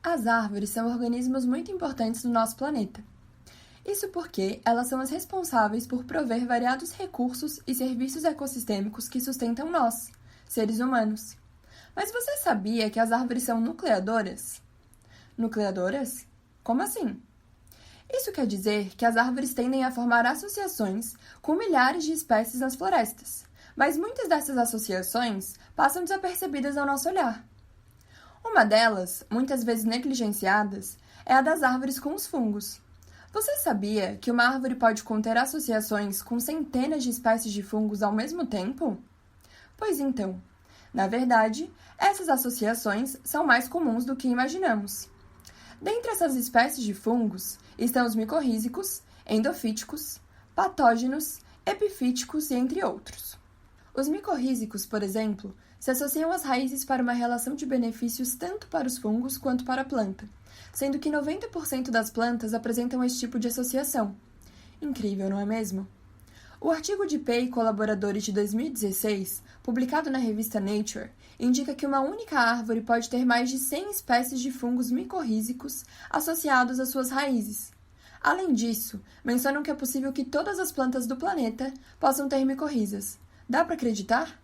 As árvores são organismos muito importantes no nosso planeta. Isso porque elas são as responsáveis por prover variados recursos e serviços ecossistêmicos que sustentam nós, seres humanos. Mas você sabia que as árvores são nucleadoras? Nucleadoras? Como assim? Isso quer dizer que as árvores tendem a formar associações com milhares de espécies nas florestas, mas muitas dessas associações passam desapercebidas ao nosso olhar. Uma delas, muitas vezes negligenciadas, é a das árvores com os fungos. Você sabia que uma árvore pode conter associações com centenas de espécies de fungos ao mesmo tempo? Pois então, na verdade, essas associações são mais comuns do que imaginamos. Dentre essas espécies de fungos estão os micorrízicos, endofíticos, patógenos, epifíticos e entre outros. Os micorrízicos, por exemplo, se associam às raízes para uma relação de benefícios tanto para os fungos quanto para a planta, sendo que 90% das plantas apresentam esse tipo de associação. Incrível, não é mesmo? O artigo de Pei e colaboradores de 2016, publicado na revista Nature, indica que uma única árvore pode ter mais de 100 espécies de fungos micorrízicos associados às suas raízes. Além disso, mencionam que é possível que todas as plantas do planeta possam ter micorrizas. Dá para acreditar?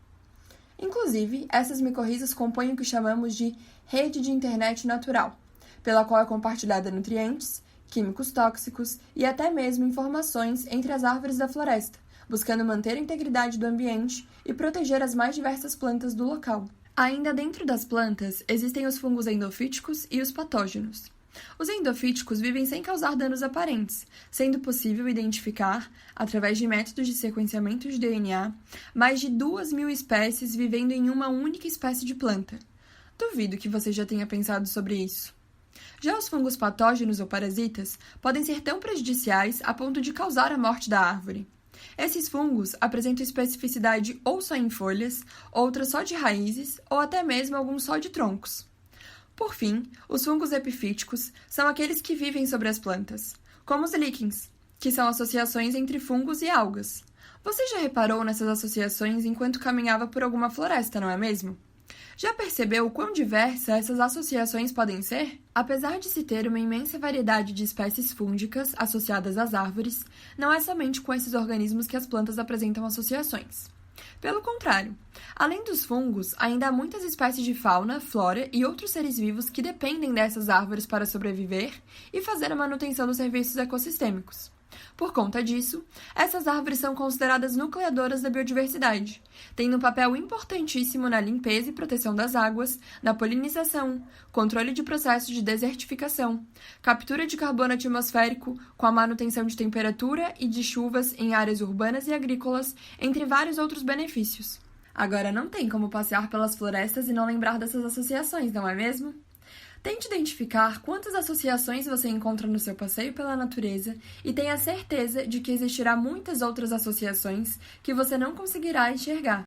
Inclusive, essas micorrizas compõem o que chamamos de rede de internet natural, pela qual é compartilhada nutrientes, químicos tóxicos e até mesmo informações entre as árvores da floresta, buscando manter a integridade do ambiente e proteger as mais diversas plantas do local. Ainda dentro das plantas, existem os fungos endofíticos e os patógenos. Os endofíticos vivem sem causar danos aparentes, sendo possível identificar, através de métodos de sequenciamento de DNA, mais de 2.000 espécies vivendo em uma única espécie de planta. Duvido que você já tenha pensado sobre isso. Já os fungos patógenos ou parasitas podem ser tão prejudiciais a ponto de causar a morte da árvore. Esses fungos apresentam especificidade ou só em folhas, outras só de raízes ou até mesmo alguns só de troncos. Por fim, os fungos epifíticos são aqueles que vivem sobre as plantas, como os líquens, que são associações entre fungos e algas. Você já reparou nessas associações enquanto caminhava por alguma floresta, não é mesmo? Já percebeu o quão diversas essas associações podem ser? Apesar de se ter uma imensa variedade de espécies fúngicas associadas às árvores, não é somente com esses organismos que as plantas apresentam associações. Pelo contrário, além dos fungos, ainda há muitas espécies de fauna, flora e outros seres vivos que dependem dessas árvores para sobreviver e fazer a manutenção dos serviços ecossistêmicos. Por conta disso, essas árvores são consideradas nucleadoras da biodiversidade, tendo um papel importantíssimo na limpeza e proteção das águas, na polinização, controle de processos de desertificação, captura de carbono atmosférico com a manutenção de temperatura e de chuvas em áreas urbanas e agrícolas, entre vários outros benefícios. Agora não tem como passear pelas florestas e não lembrar dessas associações, não é mesmo? Tente identificar quantas associações você encontra no seu passeio pela natureza e tenha certeza de que existirá muitas outras associações que você não conseguirá enxergar.